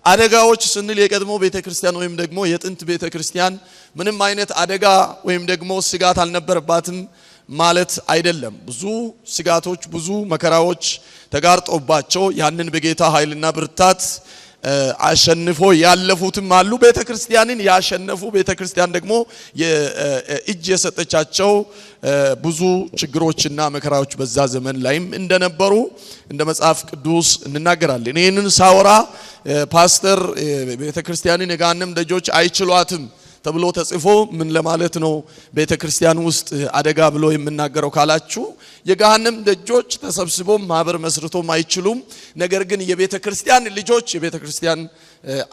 አደጋዎች ስንል የቀድሞ ቤተክርስቲያን ወይም ደግሞ የጥንት ቤተክርስቲያን ምንም አይነት አደጋ ወይም ደግሞ ስጋት አልነበረባትም ማለት አይደለም። ብዙ ስጋቶች ብዙ መከራዎች ተጋርጦባቸው ያንን በጌታ ኃይልና ብርታት አሸንፎ ያለፉትም አሉ። ቤተክርስቲያንን ያሸነፉ ቤተክርስቲያን ደግሞ የእጅ የሰጠቻቸው ብዙ ችግሮችና መከራዎች በዛ ዘመን ላይም እንደነበሩ እንደ መጽሐፍ ቅዱስ እንናገራለን። ይሄንን ሳወራ ፓስተር ቤተክርስቲያንን የገሃነም ደጆች አይችሏትም ተብሎ ተጽፎ ምን ለማለት ነው ቤተክርስቲያን ውስጥ አደጋ ብሎ የምናገረው ካላችሁ የገሃነም ደጆች ተሰብስበው ማህበር መስርቶም አይችሉም። ነገር ግን የቤተክርስቲያን ልጆች የቤተክርስቲያን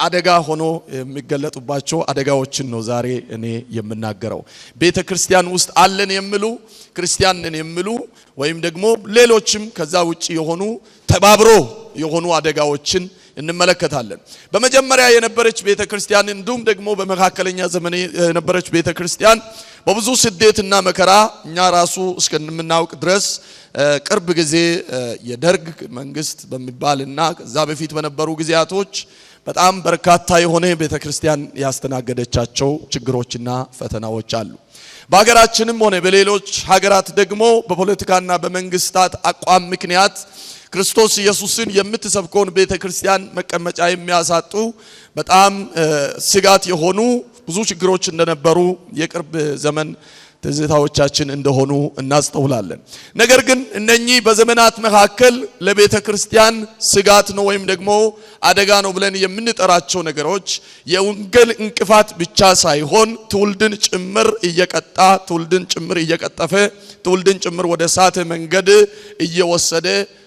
አደጋ ሆኖ የሚገለጡባቸው አደጋዎችን ነው ዛሬ እኔ የምናገረው። ቤተክርስቲያን ውስጥ አለን የሚሉ ክርስቲያንን የሚሉ ወይም ደግሞ ሌሎችም ከዛ ውጪ የሆኑ ተባብሮ የሆኑ አደጋዎችን እንመለከታለን። በመጀመሪያ የነበረች ቤተክርስቲያን እንዲሁም ደግሞ በመካከለኛ ዘመን የነበረች ቤተክርስቲያን በብዙ ስደትና መከራ እኛ ራሱ እስከምናውቅ ድረስ ቅርብ ጊዜ የደርግ መንግስት በሚባልና ከዛ በፊት በነበሩ ጊዜያቶች በጣም በርካታ የሆነ ቤተክርስቲያን ያስተናገደቻቸው ችግሮችና ፈተናዎች አሉ። በሀገራችንም ሆነ በሌሎች ሀገራት ደግሞ በፖለቲካና በመንግስታት አቋም ምክንያት ክርስቶስ ኢየሱስን የምትሰብከውን ቤተክርስቲያን መቀመጫ የሚያሳጡ በጣም ስጋት የሆኑ ብዙ ችግሮች እንደነበሩ የቅርብ ዘመን ትዝታዎቻችን እንደሆኑ እናስተውላለን። ነገር ግን እነኚህ በዘመናት መካከል ለቤተክርስቲያን ስጋት ነው ወይም ደግሞ አደጋ ነው ብለን የምንጠራቸው ነገሮች የወንጌል እንቅፋት ብቻ ሳይሆን ትውልድን ጭምር እየቀጣ ትውልድን ጭምር እየቀጠፈ ትውልድን ጭምር ወደ ሳተ መንገድ እየወሰደ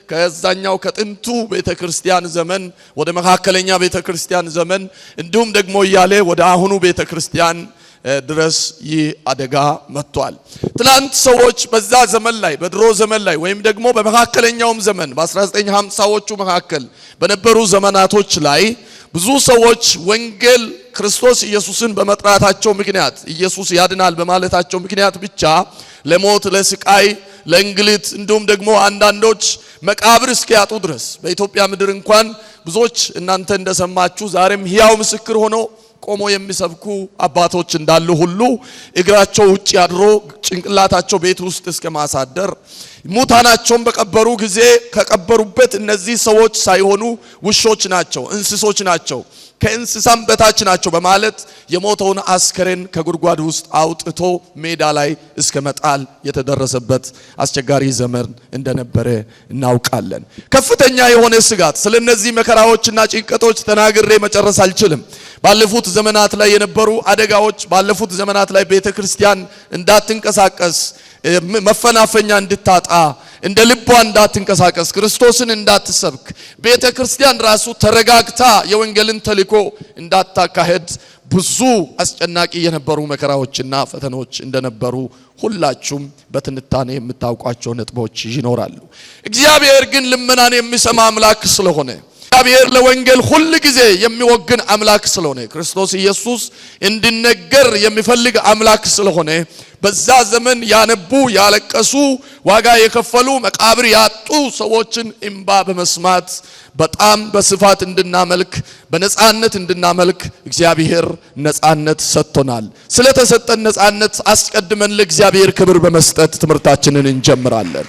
ከዛኛው ከጥንቱ ቤተክርስቲያን ዘመን ወደ መካከለኛ ቤተክርስቲያን ዘመን እንዲሁም ደግሞ ያለ ወደ አሁኑ ቤተክርስቲያን ድረስ ይህ አደጋ መጥቷል። ትላንት ሰዎች በዛ ዘመን ላይ በድሮ ዘመን ላይ ወይም ደግሞ በመካከለኛውም ዘመን በ1950ዎቹ መካከል በነበሩ ዘመናቶች ላይ ብዙ ሰዎች ወንጌል ክርስቶስ ኢየሱስን በመጥራታቸው ምክንያት ኢየሱስ ያድናል በማለታቸው ምክንያት ብቻ ለሞት ለስቃይ ለእንግልት እንዲሁም ደግሞ አንዳንዶች መቃብር እስኪያጡ ድረስ በኢትዮጵያ ምድር እንኳን ብዙዎች እናንተ እንደሰማችሁ ዛሬም ሕያው ምስክር ሆኖ ቆሞ የሚሰብኩ አባቶች እንዳሉ ሁሉ እግራቸው ውጭ ያድሮ ጭንቅላታቸው ቤት ውስጥ እስከ ማሳደር ሙታናቸውን በቀበሩ ጊዜ ከቀበሩበት እነዚህ ሰዎች ሳይሆኑ ውሾች ናቸው እንስሶች ናቸው ከእንስሳም በታች ናቸው በማለት የሞተውን አስከሬን ከጉድጓድ ውስጥ አውጥቶ ሜዳ ላይ እስከ መጣል የተደረሰበት አስቸጋሪ ዘመን እንደነበረ እናውቃለን። ከፍተኛ የሆነ ስጋት ስለነዚህ መከራዎችና ጭንቀቶች ተናግሬ መጨረስ አልችልም። ባለፉት ዘመናት ላይ የነበሩ አደጋዎች ባለፉት ዘመናት ላይ ቤተክርስቲያን እንዳትንቀሳቀስ መፈናፈኛ እንድታጣ እንደ ልቧ እንዳትንቀሳቀስ ክርስቶስን እንዳትሰብክ ቤተክርስቲያን ራሱ ተረጋግታ የወንጌልን ተልእኮ እንዳታካሄድ ብዙ አስጨናቂ የነበሩ መከራዎችና ፈተናዎች እንደነበሩ ሁላችሁም በትንታኔ የምታውቋቸው ነጥቦች ይኖራሉ። እግዚአብሔር ግን ልመናን የሚሰማ አምላክ ስለሆነ እግዚአብሔር ለወንጌል ሁሉ ጊዜ የሚወግን አምላክ ስለሆነ ክርስቶስ ኢየሱስ እንዲነገር የሚፈልግ አምላክ ስለሆነ በዛ ዘመን ያነቡ ያለቀሱ ዋጋ የከፈሉ መቃብር ያጡ ሰዎችን እንባ በመስማት በጣም በስፋት እንድናመልክ በነጻነት እንድናመልክ እግዚአብሔር ነጻነት ሰጥቶናል። ስለተሰጠን ነጻነት አስቀድመን ለእግዚአብሔር ክብር በመስጠት ትምህርታችንን እንጀምራለን።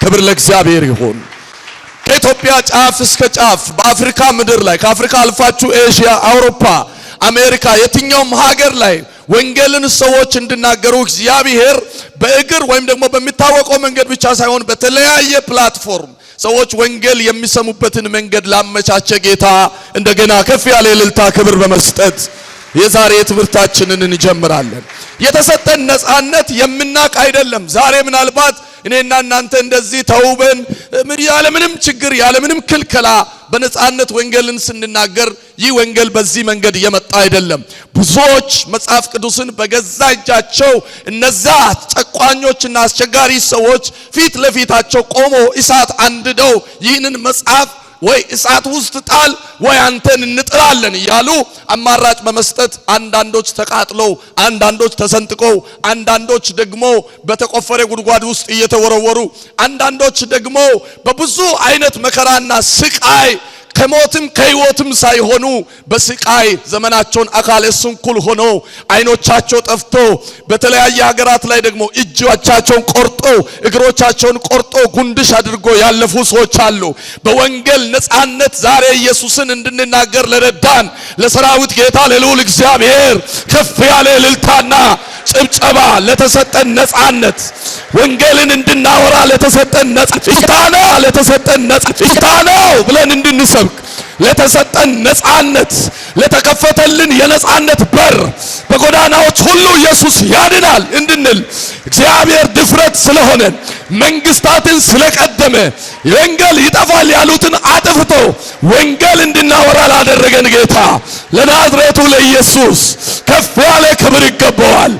ክብር ለእግዚአብሔር ይሁን። ከኢትዮጵያ ጫፍ እስከ ጫፍ በአፍሪካ ምድር ላይ ከአፍሪካ አልፋችሁ ኤዥያ አውሮፓ አሜሪካ የትኛውም ሀገር ላይ ወንጌልን ሰዎች እንድናገሩ እግዚአብሔር በእግር ወይም ደግሞ በሚታወቀው መንገድ ብቻ ሳይሆን በተለያየ ፕላትፎርም ሰዎች ወንጌል የሚሰሙበትን መንገድ ላመቻቸ ጌታ እንደገና ከፍ ያለ እልልታ ክብር በመስጠት የዛሬ ትምህርታችንን እንጀምራለን። የተሰጠን ነጻነት የምናቅ አይደለም። ዛሬ ምናልባት እኔና እናንተ እንደዚህ ተውበን ያለ ምንም ችግር ያለ ምንም ክልከላ በነጻነት ወንጌልን ስንናገር ይህ ወንጌል በዚህ መንገድ የመጣ አይደለም። ብዙዎች መጽሐፍ ቅዱስን በገዛ እጃቸው እነዛ ጨቋኞችና አስቸጋሪ ሰዎች ፊት ለፊታቸው ቆሞ እሳት አንድደው ይህንን መጽሐፍ ወይ እሳት ውስጥ ጣል ወይ አንተን እንጥላለን እያሉ አማራጭ በመስጠት አንዳንዶች ተቃጥለው አንዳንዶች ተሰንጥቀው አንዳንዶች ደግሞ በተቆፈረ ጉድጓድ ውስጥ እየተወረወሩ አንዳንዶች ደግሞ በብዙ አይነት መከራና ስቃይ ከሞትም ከሕይወትም ሳይሆኑ በስቃይ ዘመናቸውን አካለ ስንኩል ሆነው አይኖቻቸው ጠፍቶ በተለያየ ሀገራት ላይ ደግሞ እጆቻቸውን ቆርጦ እግሮቻቸውን ቆርጦ ጉንድሽ አድርጎ ያለፉ ሰዎች አሉ። በወንጌል ነጻነት ዛሬ ኢየሱስን እንድንናገር ለረዳን ለሰራዊት ጌታ ለልዑል እግዚአብሔር ከፍ ያለ እልልታና ጭብጨባ ለተሰጠን ነጻነት ወንጌልን እንድናወራ ለተሰጠን ነጻነት ብለን እንድንሰብክ ለተሰጠን ነጻነት ለተከፈተልን የነጻነት በር በጎዳናዎች ሁሉ ኢየሱስ ያድናል እንድንል እግዚአብሔር ድፍረት ስለሆነን መንግስታትን ስለቀደመ ወንጌል ይጠፋል ያሉትን አጥፍቶ ወንጌል እንድናወራ ላደረገን ጌታ ለናዝሬቱ ለኢየሱስ ከፍ ያለ ክብር ይገባዋል።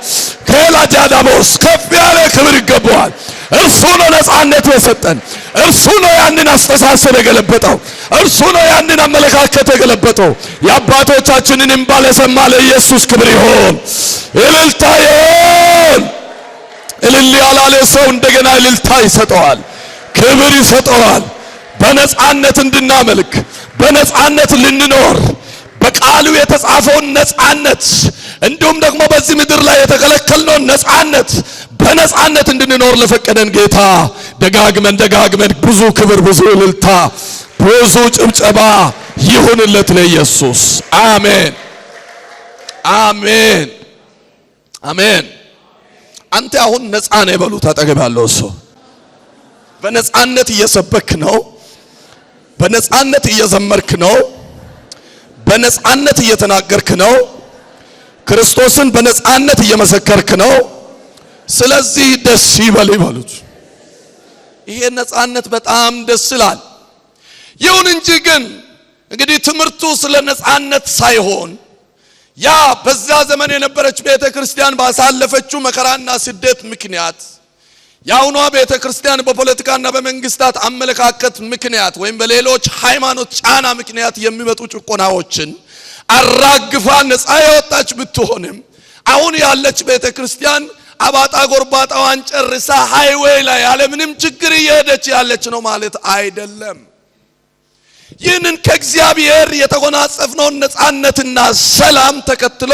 ከላጃዳቦስ ከፍ ያለ ክብር ይገባዋል። እርሱ ነው ነጻነት የሰጠን። እርሱ ነው ያንን አስተሳሰብ የገለበጠው። እርሱ ነው ያንን አመለካከት የገለበጠው። የአባቶቻችንን እንባ ለሰማ ለኢየሱስ ክብር ይሁን፣ እልልታ ይሁን። እልል ያላለ ሰው እንደገና እልልታ ይሰጠዋል፣ ክብር ይሰጠዋል። በነጻነት እንድናመልክ በነጻነት ልንኖር በቃሉ የተጻፈውን ነጻነት እንዲሁም ደግሞ በዚህ ምድር ላይ የተከለከልነውን ነጻነት በነጻነት እንድንኖር ለፈቀደን ጌታ ደጋግመን ብዙ ክብር፣ ብዙ እልልታ፣ ብዙ ጭብጨባ ይሁንለት ለኢየሱስ። አሜን፣ አሜን፣ አሜን። አንተ አሁን ነጻ ነህ በሉት አጠገብ ያለው ሰው። በነጻነት እየሰበክ ነው፣ በነጻነት እየዘመርክ ነው፣ በነጻነት እየተናገርክ ነው፣ ክርስቶስን በነጻነት እየመሰከርክ ነው። ስለዚህ ደስ ይበል ይበሉት። ይሄ ነጻነት በጣም ደስ ይላል። ይሁን እንጂ ግን እንግዲህ ትምህርቱ ስለ ነጻነት ሳይሆን ያ በዛ ዘመን የነበረች ቤተክርስቲያን ባሳለፈችው መከራና ስደት ምክንያት ያውኗ ቤተክርስቲያን በፖለቲካና በመንግስታት አመለካከት ምክንያት ወይም በሌሎች ሃይማኖት ጫና ምክንያት የሚመጡ ጭቆናዎችን አራግፋ ነፃ የወጣች ብትሆንም አሁን ያለች ቤተክርስቲያን አባጣ ጎርባጣዋን ጨርሳ ሃይዌይ ላይ ያለ ምንም ችግር እየሄደች ያለች ነው ማለት አይደለም። ይህንን ከእግዚአብሔር የተጎናጸፍነውን ነጻነትና ሰላም ተከትሎ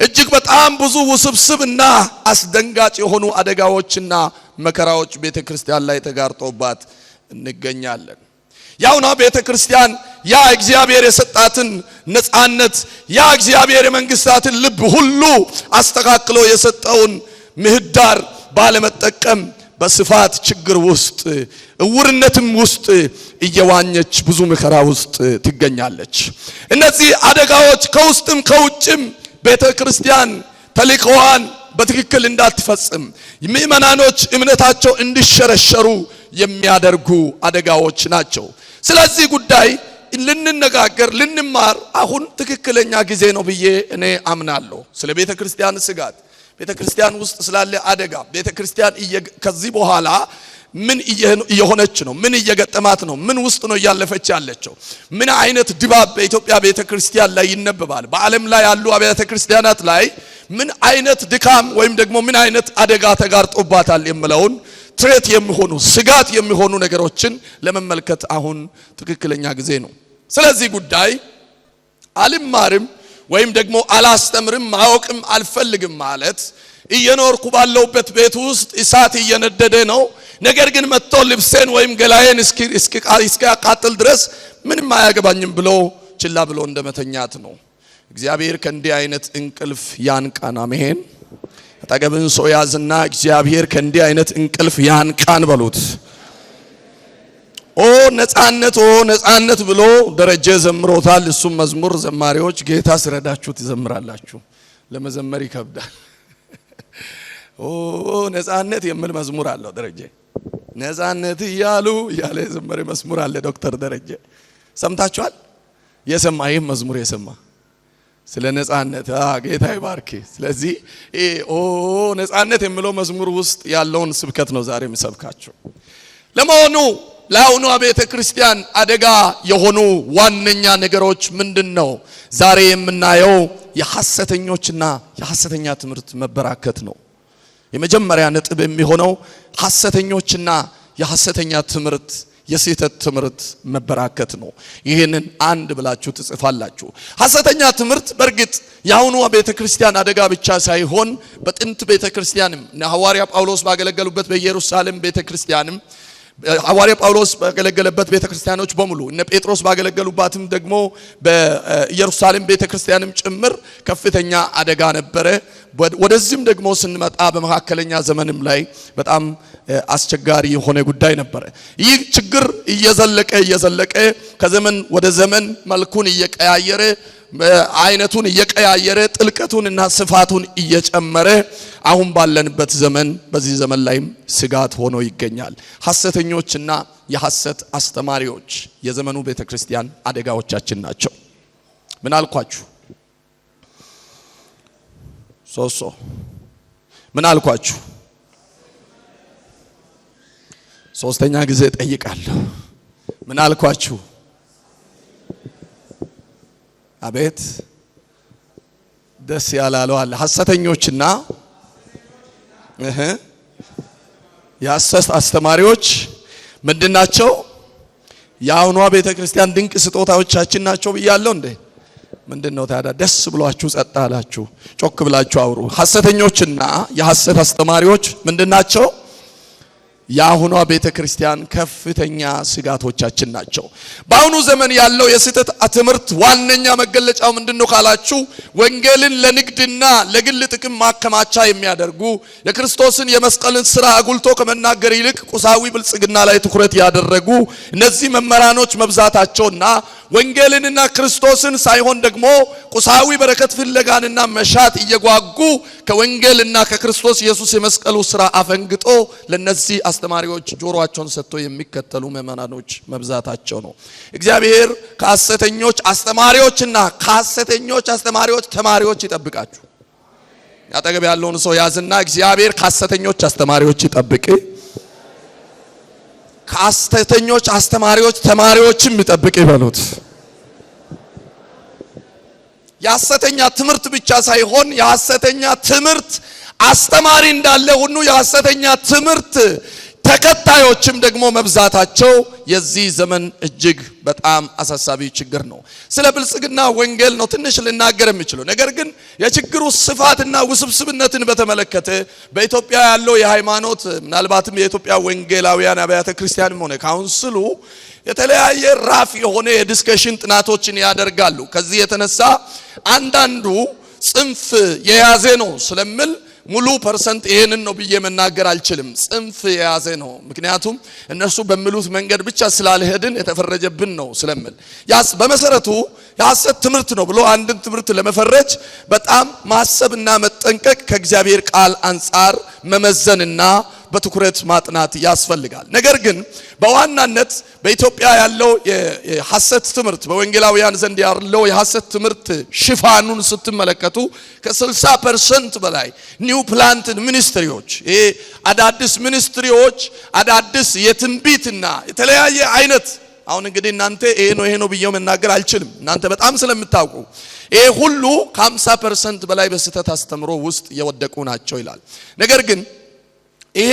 እጅግ በጣም ብዙ ውስብስብና አስደንጋጭ የሆኑ አደጋዎችና መከራዎች ቤተክርስቲያን ላይ ተጋርጦባት እንገኛለን። ያውና ቤተክርስቲያን ያ እግዚአብሔር የሰጣትን ነጻነት ያ እግዚአብሔር የመንግስታትን ልብ ሁሉ አስተካክሎ የሰጠውን ምህዳር ባለመጠቀም በስፋት ችግር ውስጥ እውርነትም ውስጥ እየዋኘች ብዙ መከራ ውስጥ ትገኛለች። እነዚህ አደጋዎች ከውስጥም ከውጭም ቤተክርስቲያን ተልእኮዋን በትክክል እንዳትፈጽም ምእመናኖች እምነታቸው እንዲሸረሸሩ የሚያደርጉ አደጋዎች ናቸው። ስለዚህ ጉዳይ ልንነጋገር ልንማር አሁን ትክክለኛ ጊዜ ነው ብዬ እኔ አምናለሁ። ስለ ቤተክርስቲያን ስጋት፣ ቤተክርስቲያን ውስጥ ስላለ አደጋ፣ ቤተክርስቲያን ከዚህ በኋላ ምን እየሆነች ነው? ምን እየገጠማት ነው? ምን ውስጥ ነው እያለፈች ያለችው? ምን አይነት ድባብ በኢትዮጵያ ቤተክርስቲያን ላይ ይነበባል? በዓለም ላይ ያሉ አብያተ ክርስቲያናት ላይ ምን አይነት ድካም ወይም ደግሞ ምን አይነት አደጋ ተጋርጦባታል የሚለውን ትሬት የሚሆኑ ስጋት የሚሆኑ ነገሮችን ለመመልከት አሁን ትክክለኛ ጊዜ ነው። ስለዚህ ጉዳይ አልማርም ወይም ደግሞ አላስተምርም ማወቅም አልፈልግም ማለት እየኖርኩ ባለውበት ቤት ውስጥ እሳት እየነደደ ነው፣ ነገር ግን መጥቶ ልብሴን ወይም ገላዬን እስኪያቃጥል ድረስ ምንም አያገባኝም ብሎ ችላ ብሎ እንደመተኛት ነው። እግዚአብሔር ከእንዲህ አይነት እንቅልፍ ያንቃን። አሜን። አጠገብን ሰው ያዝና እግዚአብሔር ከእንዲህ አይነት እንቅልፍ ያንቃን በሉት። ኦ ነጻነት ብሎ ደረጀ ዘምሮታል። እሱም መዝሙር ዘማሪዎች ጌታ ስረዳችሁ ትዘምራላችሁ። ለመዘመር ይከብዳል። ኦ ነጻነት የሚል መዝሙር አለው ደረጀ። ነጻነት ያለ የዘመረ መዝሙር አለ ዶክተር ደረጀ። ሰምታችኋል? የሰማ ይህ መዝሙር የሰማ ስለ ነጻነት ጌታ ይባርክ። ስለዚህ ነጻነት የሚለው መዝሙር ውስጥ ያለውን ስብከት ነው ዛሬ የምሰብካችሁ። ለመሆኑ ለአሁኗ ቤተ ክርስቲያን አደጋ የሆኑ ዋነኛ ነገሮች ምንድነው? ዛሬ የምናየው የሐሰተኞችና የሐሰተኛ ትምህርት መበራከት ነው። የመጀመሪያ ነጥብ የሚሆነው ሐሰተኞችና የሐሰተኛ ትምህርት የስህተት ትምህርት መበራከት ነው። ይሄንን አንድ ብላችሁ ትጽፋላችሁ። ሐሰተኛ ትምህርት በእርግጥ የአሁኑ ቤተክርስቲያን አደጋ ብቻ ሳይሆን በጥንት ቤተክርስቲያንም ሐዋርያ ጳውሎስ ባገለገሉበት በኢየሩሳሌም ቤተክርስቲያንም ሐዋርያ ጳውሎስ ባገለገለበት ቤተክርስቲያኖች በሙሉ እነ ጴጥሮስ ባገለገሉባትም ደግሞ በኢየሩሳሌም ቤተክርስቲያንም ጭምር ከፍተኛ አደጋ ነበረ። ወደዚህም ደግሞ ስንመጣ በመካከለኛ ዘመንም ላይ በጣም አስቸጋሪ የሆነ ጉዳይ ነበረ። ይህ ችግር እየዘለቀ ከዘመን ወደ ዘመን መልኩን እየቀያየረ አይነቱን እየቀያየረ ጥልቀቱንና ስፋቱን እየጨመረ አሁን ባለንበት ዘመን በዚህ ዘመን ላይም ስጋት ሆኖ ይገኛል። ሐሰተኞችና የሐሰት አስተማሪዎች የዘመኑ ቤተክርስቲያን አደጋዎቻችን ናቸው። ምን አልኳችሁ? ምን አልኳችሁ? ሶስተኛ ጊዜ ጠይቃለሁ። ምን አልኳችሁ? አቤት ደስ ያላለው አለ። ሐሰተኞችና የሐሰት አስተማሪዎች ምንድናቸው? የአሁኗ ቤተክርስቲያን ድንቅ ስጦታዎቻችን ናቸው ብያለሁ እንዴ? ምንድነው ታዲያ ደስ ብሏችሁ ጸጥ አላችሁ? ጮክ ብላችሁ አውሩ። ሐሰተኞችና የሐሰት አስተማሪዎች ምንድናቸው? የአሁኗ ቤተክርስቲያን ከፍተኛ ስጋቶቻችን ናቸው። በአሁኑ ዘመን ያለው የስህተት ትምህርት ዋነኛ መገለጫው ምንድነው ካላችሁ ወንጌልን ለንግድና ለግል ጥቅም ማከማቻ የሚያደርጉ የክርስቶስን የመስቀልን ሥራ አጉልቶ ከመናገር ይልቅ ቁሳዊ ብልጽግና ላይ ትኩረት ያደረጉ እነዚህ መመራኖች መብዛታቸውና ወንጌልንና ክርስቶስን ሳይሆን ደግሞ ቁሳዊ በረከት ፍለጋንና መሻት እየጓጉ ከወንጌልና ከክርስቶስ ኢየሱስ የመስቀሉ ሥራ አፈንግጦ ለነዚህ አስተማሪዎች ጆሮአቸውን ሰጥቶ የሚከተሉ ምእመናኖች መብዛታቸው ነው። እግዚአብሔር ከሐሰተኞች አስተማሪዎችና ከሐሰተኞች አስተማሪዎች ተማሪዎች ይጠብቃችሁ። ያጠገብ ያለውን ሰው ያዝና እግዚአብሔር ከሐሰተኞች አስተማሪዎች ይጠብቅ፣ ከሐሰተኞች አስተማሪዎች ተማሪዎችም ይጠብቅ ይበሉት። የሐሰተኛ ትምህርት ብቻ ሳይሆን የሐሰተኛ ትምህርት አስተማሪ እንዳለ ሁሉ የሐሰተኛ ትምህርት ተከታዮችም ደግሞ መብዛታቸው የዚህ ዘመን እጅግ በጣም አሳሳቢ ችግር ነው። ስለ ብልጽግና ወንጌል ነው ትንሽ ልናገር የምችለው። ነገር ግን የችግሩ ስፋትና ውስብስብነትን በተመለከተ በኢትዮጵያ ያለው የሃይማኖት ምናልባትም የኢትዮጵያ ወንጌላውያን አብያተ ክርስቲያንም ሆነ ካውንስሉ የተለያየ ራፍ የሆነ የዲስከሽን ጥናቶችን ያደርጋሉ። ከዚህ የተነሳ አንዳንዱ ጽንፍ የያዘ ነው ስለምል ሙሉ ፐርሰንት ይሄንን ነው ብዬ መናገር አልችልም። ጽንፍ የያዘ ነው። ምክንያቱም እነሱ በሚሉት መንገድ ብቻ ስላልሄድን የተፈረጀብን ነው ስለምል ያስ በመሰረቱ የሐሰት ትምህርት ነው ብሎ አንድን ትምህርት ለመፈረጅ በጣም ማሰብና መጠንቀቅ ከእግዚአብሔር ቃል አንጻር መመዘንና በትኩረት ማጥናት ያስፈልጋል። ነገር ግን በዋናነት በኢትዮጵያ ያለው የሐሰት ትምህርት በወንጌላውያን ዘንድ ያለው የሐሰት ትምህርት ሽፋኑን ስትመለከቱ ከ60% በላይ ኒው ፕላንትድ ሚኒስትሪዎች አዳዲስ ሚኒስትሪዎች አዳዲስ የትንቢትና የተለያየ አይነት አሁን እንግዲህ እናንተ ይሄ ነው ብዬ መናገር አልችልም። እናንተ በጣም ስለምታውቁ ይሄ ሁሉ ከ50% በላይ በስህተት አስተምሮ ውስጥ የወደቁ ናቸው ይላል። ነገር ግን ይሄ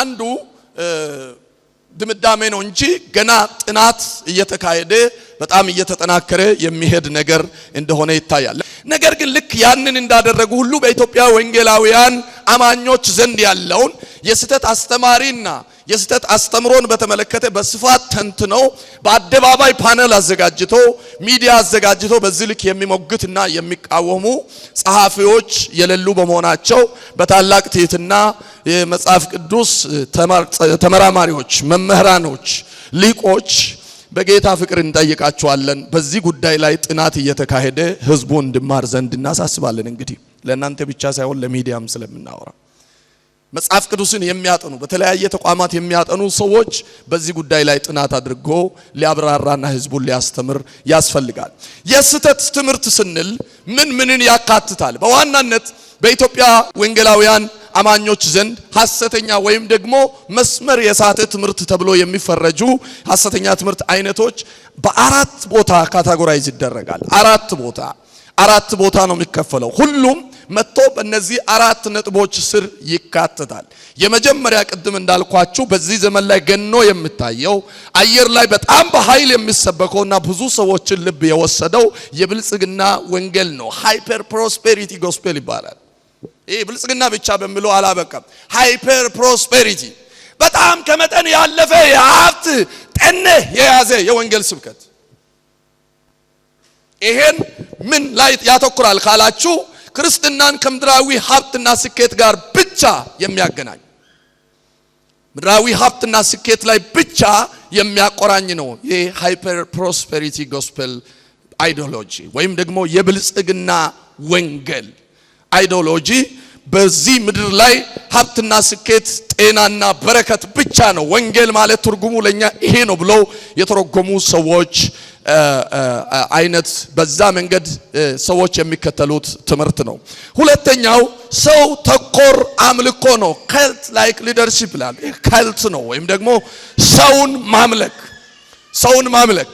አንዱ ድምዳሜ ነው እንጂ ገና ጥናት እየተካሄደ በጣም እየተጠናከረ የሚሄድ ነገር እንደሆነ ይታያል። ነገር ግን ልክ ያንን እንዳደረጉ ሁሉ በኢትዮጵያ ወንጌላውያን አማኞች ዘንድ ያለውን የስህተት አስተማሪና የስህተት አስተምሮን በተመለከተ በስፋት ተንትነው በአደባባይ ፓነል አዘጋጅቶ ሚዲያ አዘጋጅቶ በዚህ ልክ የሚሞግትና የሚቃወሙ ጸሐፊዎች የሌሉ በመሆናቸው በታላቅ ትሕትና የመጽሐፍ ቅዱስ ተመራማሪዎች፣ መምህራኖች፣ ሊቆች በጌታ ፍቅር እንጠይቃቸዋለን። በዚህ ጉዳይ ላይ ጥናት እየተካሄደ ህዝቡ እንዲማር ዘንድ እናሳስባለን። እንግዲህ ለእናንተ ብቻ ሳይሆን ለሚዲያም ስለምናወራ መጽሐፍ ቅዱስን የሚያጠኑ በተለያየ ተቋማት የሚያጠኑ ሰዎች በዚህ ጉዳይ ላይ ጥናት አድርጎ ሊያብራራና ህዝቡን ሊያስተምር ያስፈልጋል። የስህተት ትምህርት ስንል ምንን ያካትታል? በዋናነት በኢትዮጵያ ወንጌላውያን አማኞች ዘንድ ሐሰተኛ ወይም ደግሞ መስመር የሳተ ትምህርት ተብሎ የሚፈረጁ ሐሰተኛ ትምህርት አይነቶች በአራት ቦታ ካታጎራይዝ ይደረጋል። አራት ቦታ ነው የሚከፈለው። ሁሉም መጥቶ በእነዚህ አራት ነጥቦች ስር ይካተታል። የመጀመሪያ ቅድም እንዳልኳችሁ በዚህ ዘመን ላይ ገኖ የምታየው አየር ላይ በጣም በኃይል የሚሰበከውና ብዙ ሰዎችን ልብ የወሰደው የብልጽግና ወንጌል ነው። ሃይፐር ፕሮስፔሪቲ ጎስፔል ይባላል። ይሄ ብልጽግና ብቻ በሚለው አላበቃም። ሃይፐር ፕሮስፔሪቲ በጣም ከመጠን ያለፈ የሀብት ጠነ የያዘ የወንጌል ስብከት። ይሄን ምን ላይ ያተኩራል ካላችሁ ክርስትናን ከምድራዊ ሀብትና ስኬት ጋር ብቻ የሚያገናኝ ምድራዊ ሀብትና ስኬት ላይ ብቻ የሚያቆራኝ ነው። ይሄ ሃይፐር ፕሮስፔሪቲ ጎስፔል አይዲዮሎጂ ወይም ደግሞ የብልጽግና ወንጌል አይዲዮሎጂ በዚህ ምድር ላይ ሀብትና ስኬት ጤናና በረከት ብቻ ነው ወንጌል ማለት ትርጉሙ ለኛ ይሄ ነው ብለው የተረጎሙ ሰዎች አይነት በዛ መንገድ ሰዎች የሚከተሉት ትምህርት ነው። ሁለተኛው ሰው ተኮር አምልኮ ነው። ካልት ላይክ ሊደርሺፕ ይላል። ካልት ነው ወይም ደግሞ ሰውን ማምለክ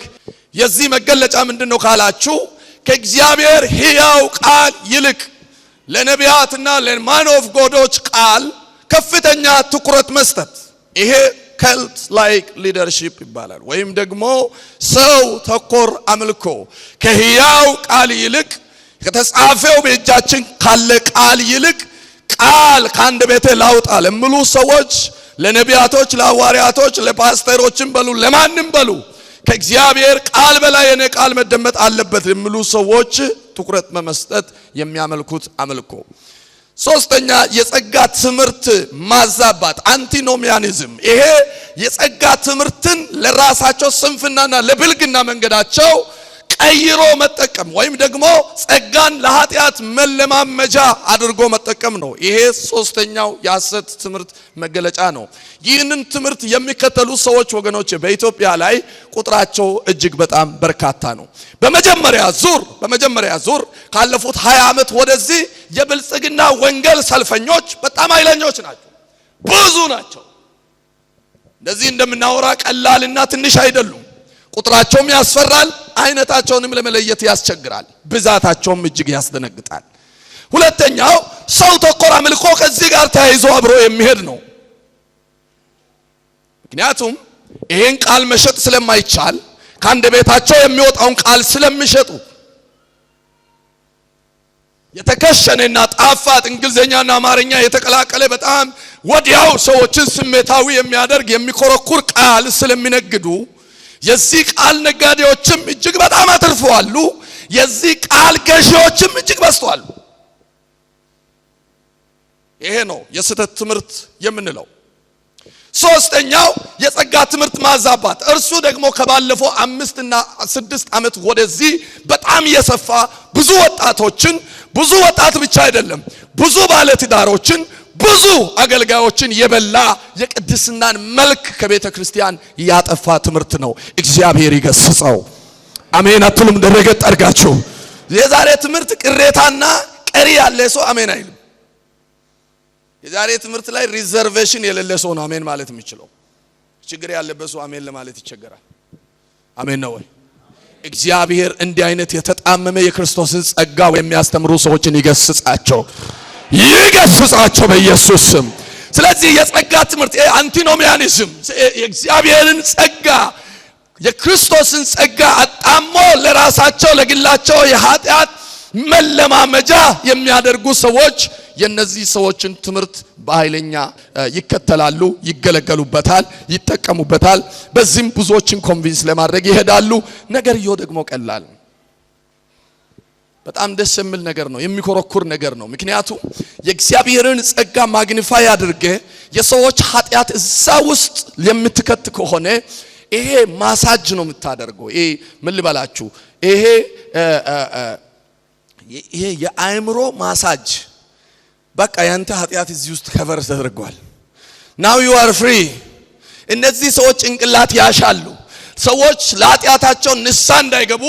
የዚህ መገለጫ ምንድነው ካላችሁ ከእግዚአብሔር ሕያው ቃል ይልቅ ለነቢያትና ለማን ኦፍ ጎዶች ቃል ከፍተኛ ትኩረት መስጠት ይሄ ካልት ላይክ ሊደርሺፕ ይባላል። ወይም ደግሞ ሰው ተኮር አምልኮ ከሕያው ቃል ይልቅ ከተጻፈው በእጃችን ካለ ቃል ይልቅ ቃል ከአንድ ቤቴ ላውጣ ለሚሉ ሰዎች ለነቢያቶች፣ ለሐዋርያቶች፣ ለፓስተሮችም በሉ ለማንም በሉ ከእግዚአብሔር ቃል በላይ የኔ ቃል መደመጥ አለበት የሚሉ ሰዎች ትኩረት በመስጠት የሚያመልኩት አምልኮ። ሶስተኛ የጸጋ ትምህርት ማዛባት አንቲኖሚያኒዝም። ይሄ የጸጋ ትምህርትን ለራሳቸው ስንፍናና ለብልግና መንገዳቸው ቀይሮ መጠቀም ወይም ደግሞ ጸጋን ለኃጢአት መለማመጃ አድርጎ መጠቀም ነው። ይሄ ሶስተኛው የሐሰት ትምህርት መገለጫ ነው። ይህንን ትምህርት የሚከተሉ ሰዎች ወገኖች በኢትዮጵያ ላይ ቁጥራቸው እጅግ በጣም በርካታ ነው። በመጀመሪያ ዙር ካለፉት 20 ዓመት ወደዚህ የብልጽግና ወንጌል ሰልፈኞች በጣም ኃይለኞች ናቸው፣ ብዙ ናቸው። እንደዚህ እንደምናወራ ቀላልና ትንሽ አይደሉም። ቁጥራቸውም ያስፈራል፣ አይነታቸውንም ለመለየት ያስቸግራል፣ ብዛታቸውም እጅግ ያስደነግጣል። ሁለተኛው ሰው ተኮር አምልኮ ከዚህ ጋር ተያይዞ አብሮ የሚሄድ ነው። ምክንያቱም ይሄን ቃል መሸጥ ስለማይቻል ከአንድ ቤታቸው የሚወጣውን ቃል ስለሚሸጡ የተከሸነና ጣፋጭ እንግሊዘኛና አማርኛ የተቀላቀለ በጣም ወዲያው ሰዎችን ስሜታዊ የሚያደርግ የሚኮረኩር ቃል ስለሚነግዱ የዚህ ቃል ነጋዴዎችም እጅግ በጣም አትርፈዋል። የዚህ ቃል ገዢዎችም እጅግ በዝተዋል። ይሄ ነው የስህተት ትምህርት የምንለው። ሶስተኛው የጸጋ ትምህርት ማዛባት፣ እርሱ ደግሞ ከባለፈው 5 እና 6 ዓመት ወደዚህ በጣም የሰፋ ብዙ ወጣት ብቻ አይደለም ብዙ ባለትዳሮችን ብዙ አገልጋዮችን የበላ የቅድስናን መልክ ከቤተ ክርስቲያን ያጠፋ ትምህርት ነው። እግዚአብሔር ይገስጸው። አሜን አትሉም? ደረገጥ አድርጋችሁ የዛሬ ትምህርት ቅሬታና ቀሪ ያለ ሰው አሜን አይልም። የዛሬ ትምህርት ላይ ሪዘርቬሽን የሌለ ሰው ነው አሜን ማለት የሚችለው። ችግር ያለበት ሰው አሜን ለማለት ይቸገራል። አሜን ነው ወይ? እግዚአብሔር እንዲህ አይነት የተጣመመ የክርስቶስን ጸጋ የሚያስተምሩ ሰዎችን ይገስጻቸው በኢየሱስ ስም። ስለዚህ የጸጋ ትምህርት አንቲኖሚያኒዝም የእግዚአብሔርን ጸጋ የክርስቶስን ጸጋ አጣሞ ለራሳቸው ለግላቸው የኃጢአት መለማመጃ የሚያደርጉ ሰዎች የነዚህ ሰዎችን ትምህርት በኃይለኛ ይከተላሉ፣ ይገለገሉበታል፣ ይጠቀሙበታል። በዚህም ብዙዎችን ኮንቪንስ ለማድረግ ይሄዳሉ። ነገርየው ደግሞ ቀላል በጣም ደስ የሚል ነገር ነው፣ የሚኮረኩር ነገር ነው። ምክንያቱም የእግዚአብሔርን ጸጋ ማግኒፋይ አድርገ የሰዎች ኃጢአት እዛ ውስጥ የምትከት ከሆነ ይሄ ማሳጅ ነው የምታደርገው። ይሄ ምን ልበላችሁ፣ ይሄ የአእምሮ ማሳጅ። በቃ ያንተ ኃጢአት እዚህ ውስጥ ከቨር ተደርጓል። now you are free። እነዚህ ሰዎች ጭንቅላት ያሻሉ። ሰዎች ለኃጢአታቸው ንስሐ እንዳይገቡ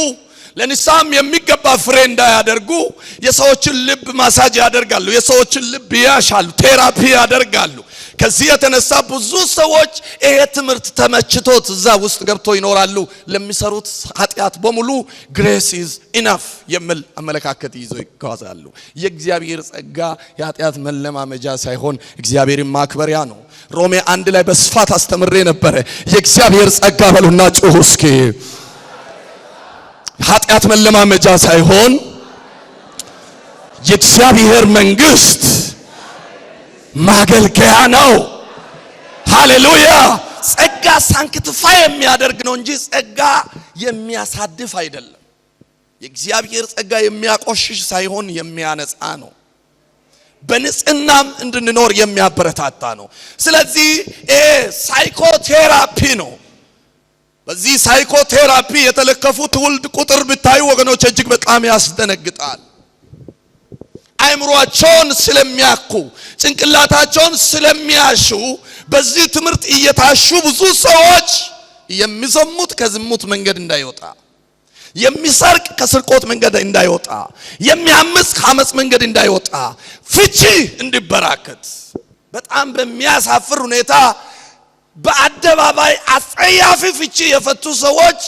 ለንስሐም የሚገባ ፍሬ እንዳያደርጉ የሰዎችን ልብ ማሳጅ ያደርጋሉ፣ የሰዎችን ልብ ያሻሉ፣ ቴራፒ ያደርጋሉ። ከዚህ የተነሳ ብዙ ሰዎች ይሄ ትምህርት ተመችቶት እዛ ውስጥ ገብቶ ይኖራሉ። ለሚሰሩት ኃጢአት በሙሉ grace is enough የሚል አመለካከት ይዘው ይጓዛሉ። የእግዚአብሔር ጸጋ የኃጢአት መለማመጃ ሳይሆን እግዚአብሔርን ማክበሪያ ነው። ሮሜ 1 ላይ በስፋት አስተምሬ ነበር። የእግዚአብሔር ጸጋ በሉና ጩኹ እስኪ። ኃጢአት መለማመጃ ሳይሆን የእግዚአብሔር መንግስት ማገልገያ ነው። ሃሌሉያ። ጸጋ ሳንክቲፋይ የሚያደርግ ነው እንጂ ጸጋ የሚያሳድፍ አይደለም። የእግዚአብሔር ጸጋ የሚያቆሽሽ ሳይሆን የሚያነጻ ነው። በንጽህናም እንድንኖር የሚያበረታታ ነው። ስለዚህ ሳይኮቴራፒ ነው። በዚህ ሳይኮቴራፒ የተለከፉ ትውልድ ቁጥር ብታዩ ወገኖች እጅግ በጣም ያስደነግጣል። አይምሮአቸውን ስለሚያኩ ጭንቅላታቸውን ስለሚያሹ በዚህ ትምህርት እየታሹ ብዙ ሰዎች የሚዘሙት ከዝሙት መንገድ እንዳይወጣ፣ የሚሰርቅ ከስርቆት መንገድ እንዳይወጣ፣ የሚያምጽ ከአመጽ መንገድ እንዳይወጣ፣ ፍቺ እንዲበራከት በጣም በሚያሳፍር ሁኔታ በአደባባይ አጸያፊ ፍቺ የፈቱ ሰዎች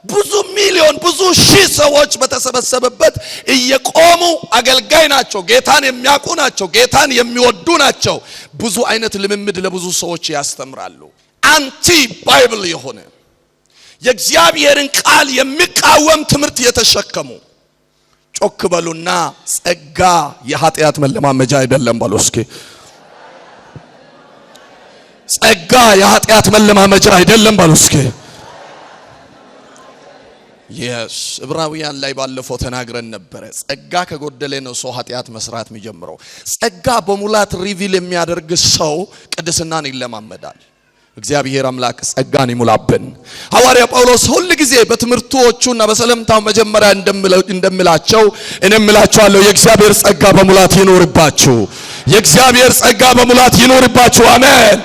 ብዙ ሚሊዮን ብዙ ሺህ ሰዎች በተሰበሰበበት እየቆሙ አገልጋይ ናቸው። ጌታን የሚያውቁ ናቸው። ጌታን የሚወዱ ናቸው። ብዙ አይነት ልምምድ ለብዙ ሰዎች ያስተምራሉ። አንቲ ባይብል የሆነ የእግዚአብሔርን ቃል የሚቃወም ትምህርት የተሸከሙ ጮክ በሉና ጸጋ የኃጢአት መለማመጃ አይደለም በሉ እስኪ። ጸጋ የኃጢአት መለማመጃ አይደለም በሉ እስኪ። ዕብራውያን ላይ ባለፈው ተናግረን ነበር። ጸጋ ከጎደለ ነው ሰው ኃጢአት መስራት የሚጀምረው። ጸጋ በሙላት ሪቪል የሚያደርግ ሰው ቅድስናን ይለማመዳል። እግዚአብሔር አምላክ ጸጋን ይሙላብን። ሐዋርያ ጳውሎስ ሁሉ ጊዜ በትምህርቶቹና በሰለምታው መጀመሪያ እንደምላቸው እነምላችኋለሁ የእግዚአብሔር ጸጋ በሙላት ይኖርባችሁ። የእግዚአብሔር ጸጋ በሙላት ይኖርባችሁ። አሜን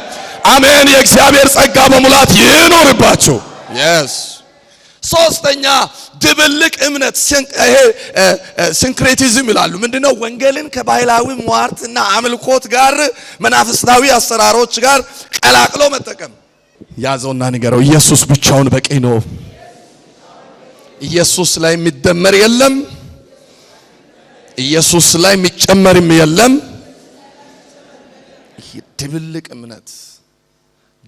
አሜን። የእግዚአብሔር ጸጋ በሙላት ይኖርባችሁ። ሶስተኛ ድብልቅ እምነት ሲንክሬቲዝም ይላሉ። ምንድነው? ወንጌልን ከባህላዊ ሟርትና አምልኮት ጋር መናፍስታዊ አሰራሮች ጋር ቀላቅሎ መጠቀም። ያዘውና ንገረው ኢየሱስ ብቻውን በቂ ነው። ኢየሱስ ላይ የሚደመር የለም። ኢየሱስ ላይ የሚጨመርም የለም።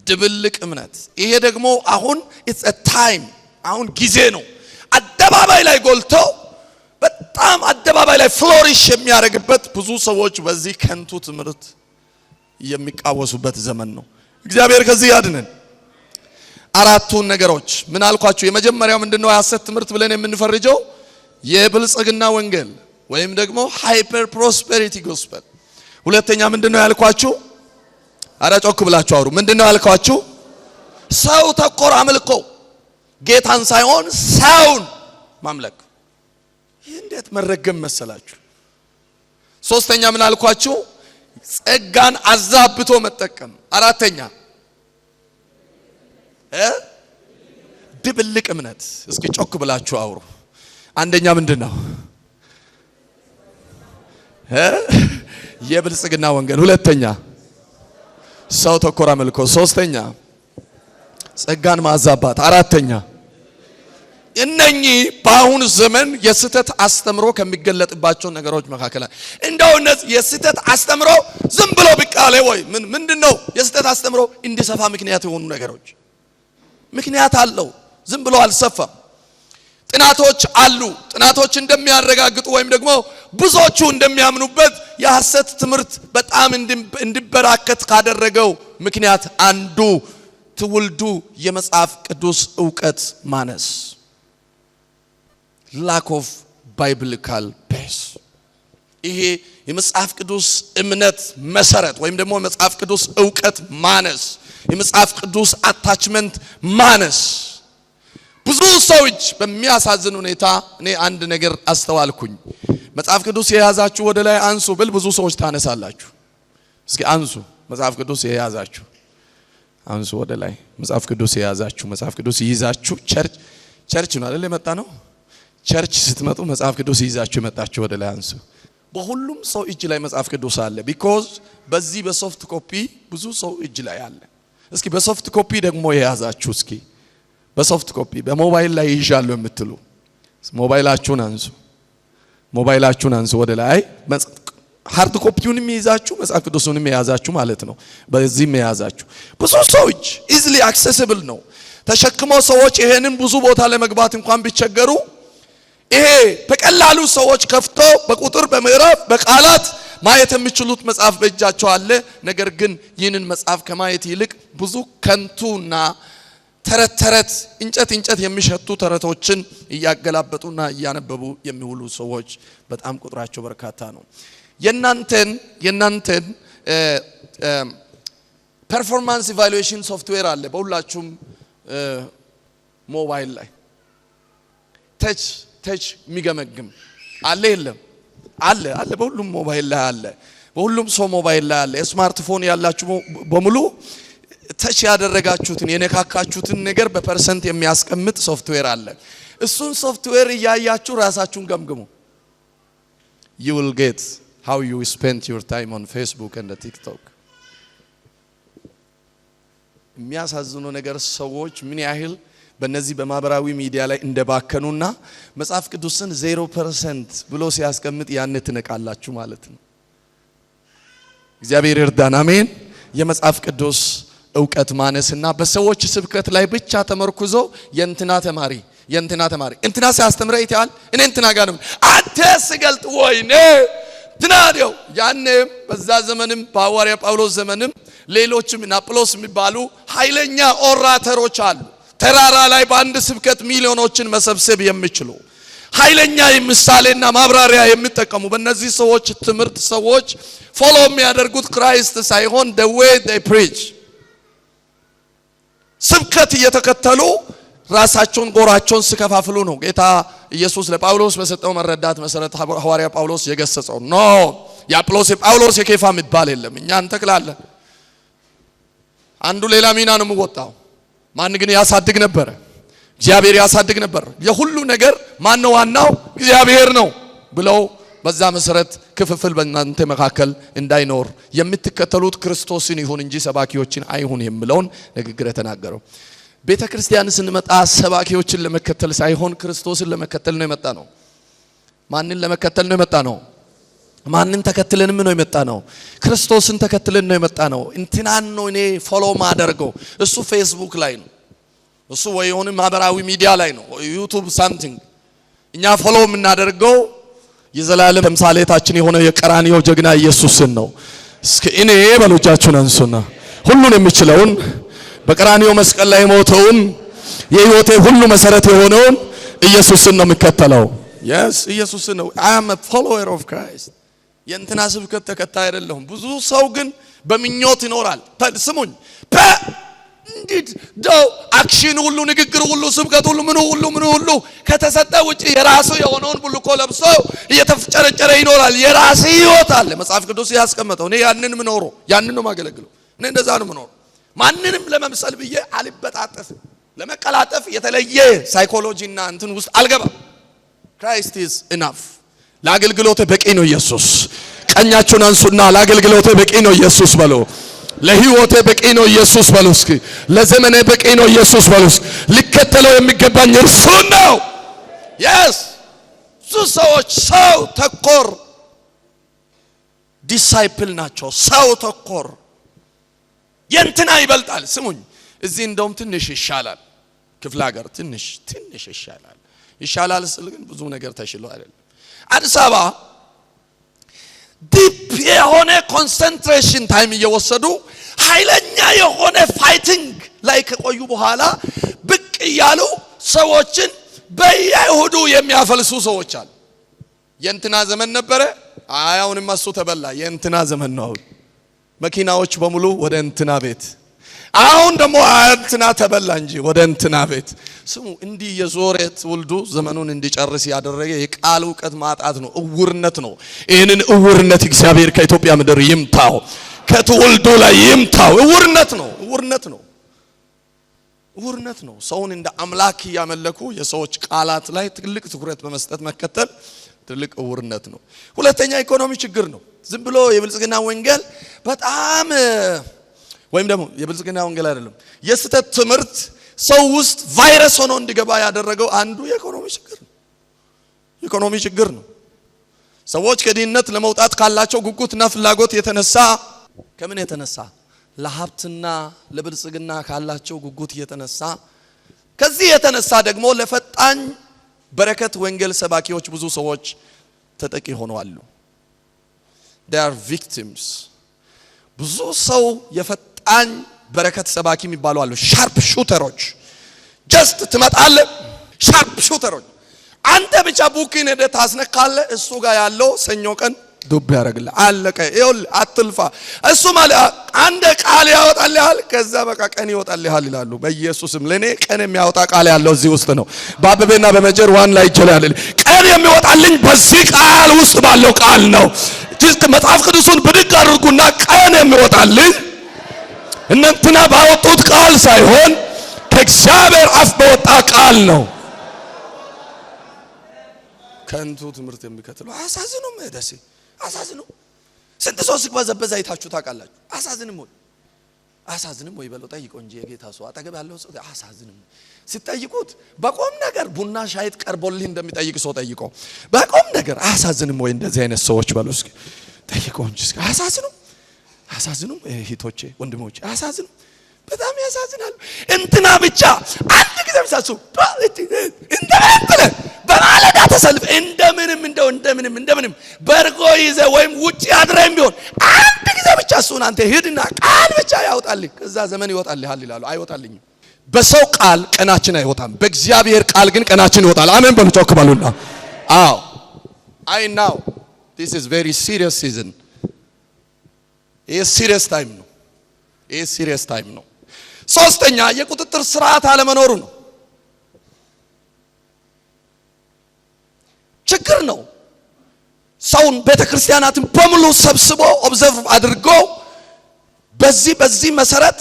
ድብልቅ እምነት ይሄ ደግሞ አሁን it's a time አሁን ጊዜ ነው። አደባባይ ላይ ጎልቶ በጣም አደባባይ ላይ ፍሎሪሽ የሚያደርግበት ብዙ ሰዎች በዚህ ከንቱ ትምህርት የሚቃወሱበት ዘመን ነው። እግዚአብሔር ከዚህ ያድነን። አራቱን ነገሮች ምን አልኳችሁ? የመጀመሪያው ምንድነው? የሐሰት ትምህርት ብለን የምንፈርጀው የብልጽግና ወንጌል ወይም ደግሞ ሃይፐር ፕሮስፔሪቲ ጎስፔል። ሁለተኛ ምንድነው ያልኳችሁ? አራ ጮክ ብላችሁ አውሩ። ምንድነው ያልኳችሁ? ሰው ተኮር አምልኮ፣ ጌታን ሳይሆን ሰውን ማምለክ። ይህ እንዴት መረገም መሰላችሁ? ሶስተኛ ምን አልኳችሁ? ጸጋን አዛብቶ መጠቀም። አራተኛ ድብልቅ እምነት። እስኪ ጮክ ብላችሁ አውሩ። አንደኛ ምንድነው? የብልጽግና ወንጌል። ሁለተኛ ሰው ተኮር አምልኮ። ሶስተኛ ጸጋን ማዛባት። አራተኛ እነኚህ በአሁኑ ዘመን የስተት አስተምሮ ከሚገለጥባቸው ነገሮች መካከል እንደው እነዚህ የስተት አስተምሮ ዝም ብሎ ቢቃለ ወይ ምንድነው? የስተት አስተምሮ እንዲሰፋ ምክንያት የሆኑ ነገሮች ምክንያት አለው። ዝም ብሎ አልሰፋም። ጥናቶች አሉ። ጥናቶች እንደሚያረጋግጡ ወይም ደግሞ ብዙዎቹ እንደሚያምኑበት የሐሰት ትምህርት በጣም እንዲበራከት ካደረገው ምክንያት አንዱ ትውልዱ የመጽሐፍ ቅዱስ ዕውቀት ማነስ፣ lack of biblical base። ይሄ የመጽሐፍ ቅዱስ እምነት መሰረት ወይም ደግሞ የመጽሐፍ ቅዱስ ዕውቀት ማነስ፣ የመጽሐፍ ቅዱስ አታችመንት ማነስ። ብዙ ሰዎች በሚያሳዝን ሁኔታ እኔ አንድ ነገር አስተዋልኩኝ። መጽሐፍ ቅዱስ የያዛችሁ ወደ ላይ አንሱ ብል ብዙ ሰዎች ታነሳላችሁ። እስኪ አንሱ። መጽሐፍ ቅዱስ የያዛችሁ አንሱ ወደ ላይ። መጽሐፍ ቅዱስ የያዛችሁ፣ መጽሐፍ ቅዱስ ይዛችሁ ቸርች ነው አይደል የመጣ ነው። ቸርች ስትመጡ መጽሐፍ ቅዱስ ይዛችሁ የመጣችሁ ወደ ላይ አንሱ። በሁሉም ሰው እጅ ላይ መጽሐፍ ቅዱስ አለ because በዚህ በሶፍት ኮፒ ብዙ ሰው እጅ ላይ አለ እስኪ በሶፍት ኮፒ ደግሞ የያዛችሁ እስኪ በሶፍት ኮፒ በሞባይል ላይ ይዣለሁ የምትሉ ሞባይላችሁን አንሱ ወደ ላይ ሃርድ ኮፒውንም ይዛችሁ መጽሐፍ ቅዱስንም የያዛችሁ ማለት ነው በዚህም የያዛችሁ ብዙ ሰው እጅ easily accessible ነው ተሸክሞ ሰዎች ይሄንን ብዙ ቦታ ለመግባት እንኳን ቢቸገሩ ይሄ በቀላሉ ሰዎች ከፍቶ በቁጥር በምዕራፍ በቃላት ማየት የሚችሉት መጽሐፍ በእጃቸው አለ ነገር ግን ይህንን መጽሐፍ ከማየት ይልቅ ብዙ ከንቱና ተረት እንጨት የሚሸቱ ተረቶችን እያገላበጡና እያነበቡ የሚውሉ ሰዎች በጣም ቁጥራቸው በርካታ ነው የናንተን ፐርፎርማንስ ኢቫሉዌሽን ሶፍትዌር አለ በሁላችሁም ሞባይል ላይ ተች የሚገመግም አለ የለም አለ በሁሉም ሞባይል ላይ አለ በሁሉም ሰው ሞባይል ላይ አለ ስማርትፎን ያላችሁ በሙሉ ተች ያደረጋችሁትን የነካካችሁትን ነገር በፐርሰንት የሚያስቀምጥ ሶፍትዌር አለ እሱን ሶፍትዌር ያያያችሁ ራሳችሁን ገምግሙ you will get how you spent your time on Facebook and TikTok የሚያሳዝነው ነገር ሰዎች ምን ያህል በእነዚህ በማህበራዊ ሚዲያ ላይ እንደባከኑና መጽሐፍ ቅዱስን 0% ብሎ ሲያስቀምጥ ያን ትነቃላችሁ ማለት ነው እግዚአብሔር ይርዳን አሜን የመጽሐፍ ቅዱስ ዕውቀት ማነስና በሰዎች ስብከት ላይ ብቻ ተመርኩዞ የእንትና ተማሪ እንትና ሲያስተምረው ይታል እኔ እንትና ጋር ነው አንተ ስገልጥ ወይኔ ትናዲው ያኔም በዛ ዘመንም በሐዋርያ ጳውሎስ ዘመንም ሌሎችም ናጵሎስ የሚባሉ ኃይለኛ ኦራተሮች አሉ ተራራ ላይ በአንድ ስብከት ሚሊዮኖችን መሰብሰብ የሚችሉ ኃይለኛ ምሳሌና ማብራሪያ የሚጠቀሙ በእነዚህ ሰዎች ትምህርት ሰዎች ፎሎ የሚያደርጉት ክራይስት ሳይሆን the way they preach ስብከት እየተከተሉ ራሳቸውን ጎራቸውን ስከፋፍሉ ነው ጌታ ኢየሱስ ለጳውሎስ በሰጠው መረዳት መሰረት ሐዋርያ ጳውሎስ የገሰጸው ኖ የጳውሎስ የኬፋ የሚባል የለም እኛ እንተክላለን አንዱ ሌላ ሚና ነው የሚወጣው ማን ግን ያሳድግ ነበር እግዚአብሔር ያሳድግ ነበር የሁሉ ነገር ማን ነው ዋናው እግዚአብሔር ነው ብለው በዛ መሰረት ክፍፍል በእናንተ መካከል እንዳይኖር የምትከተሉት ክርስቶስን ይሁን እንጂ ሰባኪዎችን አይሁን የሚለውን ንግግር ተናገረው ቤተክርስቲያን ስንመጣ ሰባኪዎችን ለመከተል ሳይሆን ክርስቶስን ለመከተል ነው የመጣ ነው ማንን ለመከተል ነው የመጣ ነው ማንን ተከትለን ምን ነው የመጣ ነው ክርስቶስን ተከትለን ነው የመጣ ነው እንትናን ነው እኔ ፎሎ ማደርገው እሱ ፌስቡክ ላይ ነው እሱ ወይ የሆነ ማህበራዊ ሚዲያ ላይ ነው ዩቲዩብ ሳምቲንግ እኛ ፎሎ የምናደርገው የዘላለም ተምሳሌታችን የሆነ የቀራንዮ ጀግና ኢየሱስን ነው እስኪ እኔ በሎቻችሁን አንሱና ሁሉን የሚችለውን በቀራንዮ መስቀል ላይ ሞተውን የህይወቴ ሁሉ መሰረት የሆነውን ኢየሱስን ነው የምከተለው yes ኢየሱስን ነው I am a follower of Christ የእንትና ስብከት ተከታይ አይደለሁም ብዙ ሰው ግን በሚኞት ይኖራል ስሙኝ እንግዲህ ዳው አክሽን ሁሉ ንግግር ሁሉ ስብከት ሁሉ ምን ሁሉ ከተሰጠ ውጪ የራሱ የሆነውን ብልኮ ለብሶ እየተፈጨረጨረ ይኖራል የራሱ ህይወት አለ መጽሐፍ ቅዱስ ያስቀመጠው እኔ ያንን ምኖሮ ያንን ነው ማገለግለው እኔ እንደዛ ነው ምኖሮ ማንንም ለመምሰል ብዬ አልበጣጠፍ ለመቀላጠፍ የተለየ ሳይኮሎጂና እንትን ውስጥ አልገባም Christ is enough ለአገልግሎት በቂ ነው ኢየሱስ ቀኛችሁን አንሱና ለአገልግሎት በቂ ነው ኢየሱስ በሉ ለህይወቴ በቂ ነው ኢየሱስ በሉ እስኪ ለዘመኔ በቂ ነው ኢየሱስ በሉ ልከተለው የሚገባኝ እርሱ ነው yes ሰዎች ሰው ተኮር ዲሳይፕል ናቸው ሰው ተኮር የእንትና ይበልጣል ስሙኝ እዚህ እንደውም ትንሽ ይሻላል ክፍለ ሀገር ትንሽ ይሻላል ስል ግን ብዙ ነገር ተሽሎ አይደለም አዲስ አበባ ዲፕ የሆነ ኮንሰንትሬሽን ታይም እየወሰዱ ኃይለኛ የሆነ ፋይቲንግ ላይ ከቆዩ በኋላ ብቅ ያሉ ሰዎችን በየይሁዱ የሚያፈልሱ ሰዎች አሉ የእንትና ዘመን ነበረ አሁንም እሱ ተበላ የእንትና ዘመን ነው መኪናዎች በሙሉ ወደ እንትና ቤት አሁን ደግሞ እንትና ተበላ እንጂ ወደ እንትና ቤት ስሙ እንዲህ የዞረት ወልዶ ዘመኑን እንዲጨርስ ያደረገ የቃል ዕውቀት ማጣት ነው እውርነት ነው ይሄንን እውርነት እግዚአብሔር ከኢትዮጵያ ምድር ይምታው ከትውልዱ ላይ ይምታው እውርነት ነው እውርነት ነው። ሰውን እንደ አምላክ ያመለኩ የሰዎች ቃላት ላይ ትልቅ ትኩረት በመስጠት መከተል ትልቅ እውርነት ነው። ሁለተኛ ኢኮኖሚ ችግር ነው። ዝም ብሎ የብልጽግና ወንጌል በጣም ወይም ደግሞ የብልጽግና ወንጌል አይደለም የስተት ትምህርት ሰው ውስጥ ቫይረስ ሆኖ እንዲገባ ያደረገው አንዱ የኢኮኖሚ ችግር ነው። ኢኮኖሚ ችግር ነው። ሰዎች ከድህነት ለመውጣት ካላቸው ጉጉትና ፍላጎት የተነሳ ከምን የተነሳ ለሀብትና ለብልጽግና ካላቸው ጉጉት የተነሳ ከዚህ የተነሳ ደግሞ ለፈጣን በረከት ወንጌል ሰባኪዎች ብዙ ሰዎች ተጠቂ ሆነዋል። they are victims። ብዙ ሰው የፈጣን በረከት ሰባኪ የሚባሉ አሉ። ሻርፕ ሹተሮች ጀስት ትመጣለህ ሻርፕ ሹተሮች አንተ ብቻ ቡክን ሄደ ታስነካለህ እሱ ጋር ያለው ሰኞ ቀን ዱብ ያደርግልህ አለቀ። ይኸውልህ አትልፋ። እሱ ማለት አንድ ቃል ያወጣልሃል ከዛ በቃ ቀን ይወጣልሃል ይላሉ። በኢየሱስም ለኔ ቀን የሚያወጣ ቃል ያለው እዚህ ውስጥ ነው። በአበበና በመጀር ዋን ላይ ይችላል። ቀን የሚወጣልኝ በዚህ ቃል ውስጥ ባለው ቃል ነው። መጽሐፍ ቅዱሱን ብድግ አድርጉና ቀን የሚወጣልኝ እነንትና ባወጡት ቃል ሳይሆን ከእግዚአብሔር አፍ በወጣ ቃል ነው። ከንቱ ትምህርት የሚከተለው አሳዝኑም ደሴ አሳዝኑ። ስንት ሰው ሲበዘበዝ አይታችሁ ታውቃላችሁ? አሳዝንም ወይ በለው ጠይቀው እንጂ የጌታ ሰው አጠገብ ያለው ሰው አሳዝንም ሲጠይቁት በቆም ነገር ቡና ሻይት ቀርቦልህ እንደሚጠይቅ ሰው ጠይቀው በቆም ነገር አሳዝንም ወይ እንደዚህ አይነት ሰዎች በለው እስኪ ጠይቀው እንጂ እስኪ አሳዝኑ እህቶቼ ወንድሞቼ አሳዝኑ። በጣም ያሳዝናሉ። እንትና ብቻ አንድ ጊዜ ብቻ እንደምን በማለዳ ተሰልፍ እንደምንም በርጎ ይዘ ወይም ውጪ አድረም ቢሆን አንድ ጊዜ ብቻ እሱን አንተ ሂድና ቃል ብቻ ያውጣልህ ከዛ ዘመን ይወጣልሃል ይላሉ። አይወጣልኝም። በሰው ቃል ቀናችን አይወጣም። በእግዚአብሔር ቃል ግን ቀናችን ይወጣል። አሜን በሉ ጮክ በሉና። አዎ I know this is very serious season። serious time ነው። serious time ነው። ሶስተኛ የቁጥጥር ስርዓት አለመኖሩ ነው። ችግር ነው። ሰውን ቤተክርስቲያናትን በሙሉ ሰብስቦ ኦብዘርቭ አድርጎ በዚህ መሰረት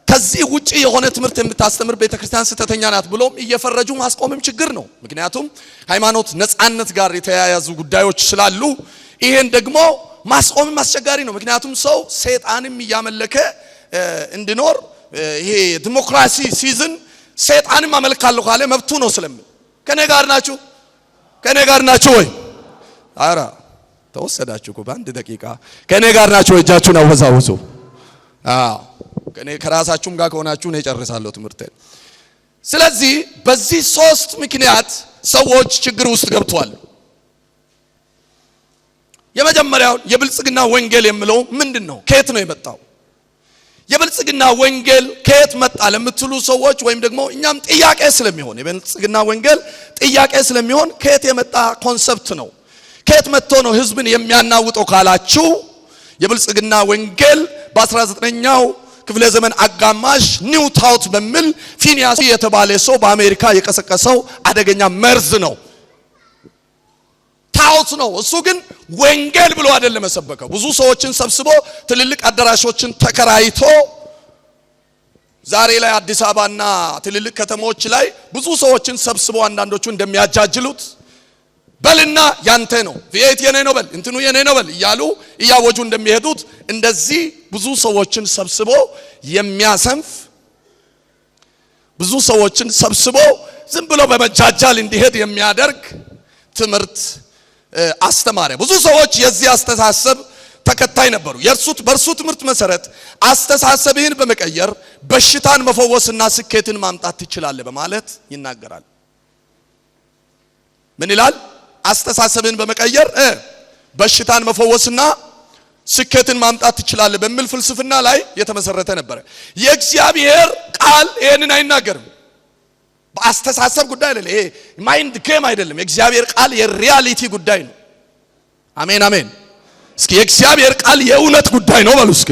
ከዚህ ውጪ የሆነ ትምህርት የምታስተምር ቤተክርስቲያን ስተተኛ ናት ብሎም እየፈረጁ ማስቆምም ችግር ነው። ምክንያቱም ሃይማኖት ነፃነት ጋር የተያያዙ ጉዳዮች ስላሉ ይሄን ደግሞ ማስቆምም አስቸጋሪ ነው። ምክንያቱም ሰው ሰይጣንም እያመለከ እንዲኖር ይሄ ዲሞክራሲ ሲዝን ሰይጣንም አመልካለሁ ካለ መብቱ ነው ስለምን ከኔ ጋር ናችሁ ወይ? አራ ተወሰዳችሁ እኮ በአንድ ደቂቃ ከኔ ጋር ናችሁ ወይ? እጃችሁን አወዛውዙ። ከኔ ከራሳችሁም ጋር ከሆናችሁ ነው የጨርሳለሁ ትምህርቴን። ስለዚህ በዚህ ሶስት ምክንያት ሰዎች ችግር ውስጥ ገብተዋል። የመጀመሪያው የብልጽግና ወንጌል የሚለው ምንድነው? ከየት ነው የመጣው? የብልጽግና ወንጌል ከየት መጣ ለምትሉ ሰዎች ወይም ደግሞ እኛም ጥያቄ ስለሚሆን የብልጽግና ወንጌል ጥያቄ ስለሚሆን ከየት የመጣ ኮንሰፕት ነው? ከየት መጥቶ ነው ህዝብን የሚያናውጠው ካላችሁ የብልጽግና ወንጌል በ19ኛው ክፍለ ዘመን አጋማሽ ኒው ታውት በሚል ፊኒያስ የተባለ ሰው በአሜሪካ የቀሰቀሰው አደገኛ መርዝ ነው። ታውት ነው። እሱ ግን ወንጌል ብሎ አይደለም መሰበከው። ብዙ ሰዎችን ሰብስቦ ትልልቅ አዳራሾችን ተከራይቶ ዛሬ ላይ አዲስ አበባና ትልልቅ ከተሞች ላይ ብዙ ሰዎችን ሰብስቦ አንዳንዶቹ እንደሚያጃጅሉት በልና ያንተ ነው ቪኤት የኔ ነው በል እንትኑ የኔ ነው በል እያሉ እያወጁ እንደሚሄዱት እንደዚህ ብዙ ሰዎችን ሰብስቦ የሚያሰንፍ ብዙ ሰዎችን ሰብስቦ ዝም ብሎ በመጃጃል እንዲሄድ የሚያደርግ ትምህርት አስተማረ። ብዙ ሰዎች የዚህ አስተሳሰብ ተከታይ ነበሩ። በእርሱ ትምህርት መሰረት አስተሳሰብህን በመቀየር በሽታን መፈወስና ስኬትን ማምጣት ትችላለህ በማለት ይናገራል። ምን ይላል? አስተሳሰብህን በመቀየር በሽታን መፈወስና ስኬትን ማምጣት ትችላለህ በሚል ፍልስፍና ላይ የተመሰረተ ነበር። የእግዚአብሔር ቃል ይሄንን አይናገርም። በአስተሳሰብ ጉዳይ አይደለም። ይሄ ማይንድ ጌም አይደለም። የእግዚአብሔር ቃል የሪያሊቲ ጉዳይ ነው። አሜን አሜን። እስኪ የእግዚአብሔር ቃል የእውነት ጉዳይ ነው በሉ እስኪ።